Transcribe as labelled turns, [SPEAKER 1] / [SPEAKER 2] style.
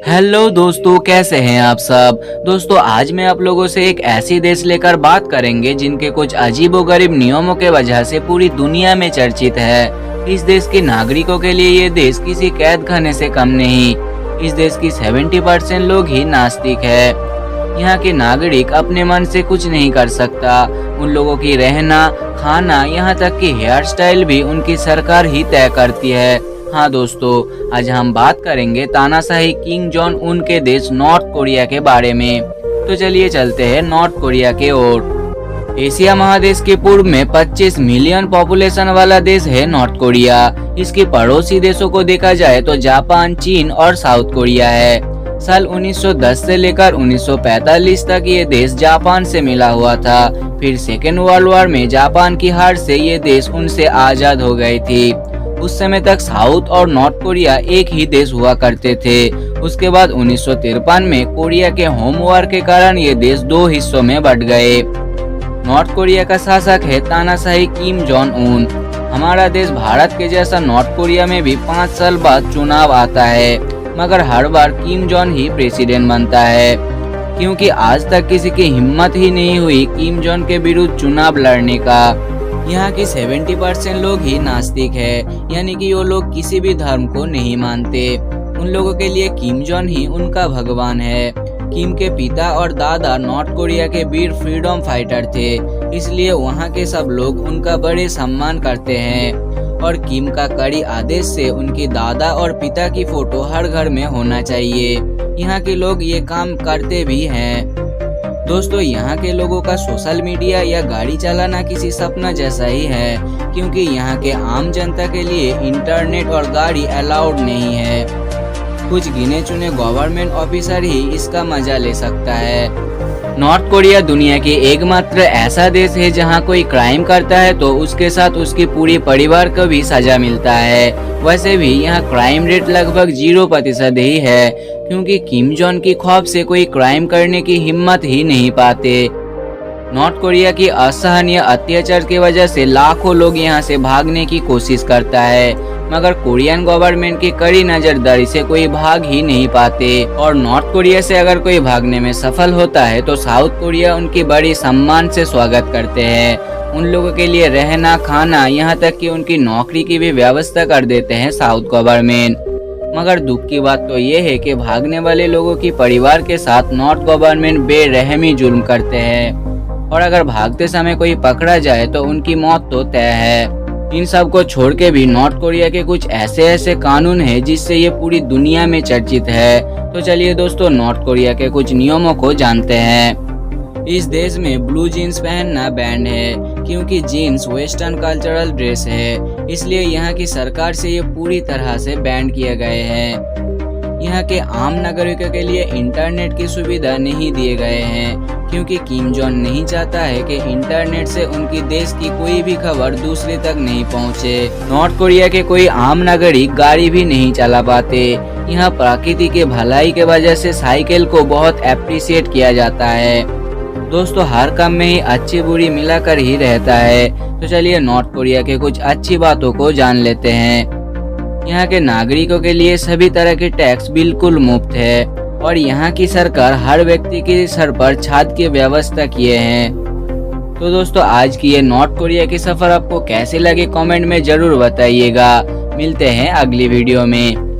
[SPEAKER 1] Hello दोस्तों, कैसे हैं आप सब। दोस्तों, आज मैं आप लोगों से एक ऐसी देश लेकर बात करेंगे जिनके कुछ अजीबोगरीब नियमों के वजह से पूरी दुनिया में चर्चित है। इस देश के नागरिकों के लिए ये देश किसी कैद खाने से कम नहीं। इस देश की 70% लोग ही नास्तिक है। यहाँ के नागरिक अपने मन से कुछ नहीं कर सकता। उन लोगों की रहना, खाना, यहाँ तक कि हेयर स्टाइल भी उनकी सरकार ही तय करती है। हाँ दोस्तों, आज हम बात करेंगे तानाशाही किंग जॉन उन के देश नॉर्थ कोरिया के बारे में। तो चलिए चलते हैं नॉर्थ कोरिया के ओर। एशिया महादेश के पूर्व में 25 मिलियन पॉपुलेशन वाला देश है नॉर्थ कोरिया। इसके पड़ोसी देशों को देखा जाए तो जापान, चीन और साउथ कोरिया है। साल 1910 से लेकर 1945 तक ये देश जापान से मिला हुआ था। फिर सेकेंड वर्ल्ड वॉर में जापान की हार से ये देश उनसे आजाद हो गए थे। उस समय तक साउथ और नॉर्थ कोरिया एक ही देश हुआ करते थे। उसके बाद 1953 में कोरिया के होम वॉर के कारण ये देश दो हिस्सों में बंट गए। नॉर्थ कोरिया का शासक है तानाशाही किम जॉन उन। हमारा देश भारत के जैसा नॉर्थ कोरिया में भी 5 साल बाद चुनाव आता है, मगर हर बार किम जॉन ही प्रेसिडेंट बनता है, क्योंकि आज तक किसी की हिम्मत ही नहीं हुई किम जॉन के विरुद्ध चुनाव लड़ने का। यहाँ की 70% लोग ही नास्तिक है, यानी कि वो लोग किसी भी धर्म को नहीं मानते। उन लोगों के लिए किम जॉन ही उनका भगवान है। किम के पिता और दादा नॉर्थ कोरिया के वीर फ्रीडम फाइटर थे, इसलिए वहाँ के सब लोग उनका बड़े सम्मान करते हैं। और किम का कड़ी आदेश से उनके दादा और पिता की फोटो हर घर में होना चाहिए। यहाँ के लोग ये काम करते भी हैं। दोस्तों, यहाँ के लोगों का सोशल मीडिया या गाड़ी चलाना किसी सपना जैसा ही है, क्योंकि यहाँ के आम जनता के लिए इंटरनेट और गाड़ी अलाउड नहीं है। कुछ गिने चुने गवर्नमेंट ऑफिसर ही इसका मजा ले सकता है। नॉर्थ कोरिया दुनिया के एकमात्र ऐसा देश है जहाँ कोई क्राइम करता है तो उसके साथ उसकी पूरी परिवार को भी सजा मिलता है। वैसे भी यहाँ क्राइम रेट लगभग 0% ही है, क्योंकि किम जॉन की खौफ से कोई क्राइम करने की हिम्मत ही नहीं पाते। नॉर्थ कोरिया की असहनीय अत्याचार की वजह से लाखों लोग यहाँ से भागने की कोशिश करता है, मगर कोरियन गवर्नमेंट की कड़ी नजरदारी से कोई भाग ही नहीं पाते। और नॉर्थ कोरिया से अगर कोई भागने में सफल होता है तो साउथ कोरिया उनकी बड़ी सम्मान से स्वागत करते हैं। उन लोगों के लिए रहना, खाना, यहाँ तक कि उनकी नौकरी की भी व्यवस्था कर देते हैं साउथ गवर्नमेंट। मगर दुख की बात तो ये है कि भागने वाले लोगों की परिवार के साथ नॉर्थ गवर्नमेंट बेरहमी जुल्म करते हैं, और अगर भागते समय कोई पकड़ा जाए तो उनकी मौत तो तय है। इन सब को छोड़ के भी नॉर्थ कोरिया के कुछ ऐसे कानून हैं जिससे ये पूरी दुनिया में चर्चित है। तो चलिए दोस्तों, नॉर्थ कोरिया के कुछ नियमों को जानते हैं। इस देश में ब्लू जीन्स पहनना बैन है, क्योंकि जीन्स वेस्टर्न कल्चरल ड्रेस है, इसलिए यहाँ की सरकार से ये पूरी तरह से बैन किए गए हैं। यहाँ के आम नागरिकों के लिए इंटरनेट की सुविधा नहीं दिए गए हैं, क्योंकि किम जॉन नहीं चाहता है कि इंटरनेट से उनकी देश की कोई भी खबर दूसरे तक नहीं पहुँचे। नॉर्थ कोरिया के कोई आम नागरिक गाड़ी भी नहीं चला पाते। यहाँ प्रकृति के भलाई के वजह से साइकिल को बहुत एप्रिशिएट किया जाता है। दोस्तों, हर काम में ही अच्छी बुरी मिलाकर ही रहता है। तो चलिए नॉर्थ कोरिया के कुछ अच्छी बातों को जान लेते हैं। यहाँ के नागरिकों के लिए सभी तरह के टैक्स बिल्कुल मुफ्त है, और यहाँ की सरकार हर व्यक्ति के सर पर छात की व्यवस्था किए हैं। तो दोस्तों, आज की ये नॉर्थ कोरिया की सफर आपको कैसे लगे कमेंट में जरूर बताइएगा। मिलते हैं अगली वीडियो में।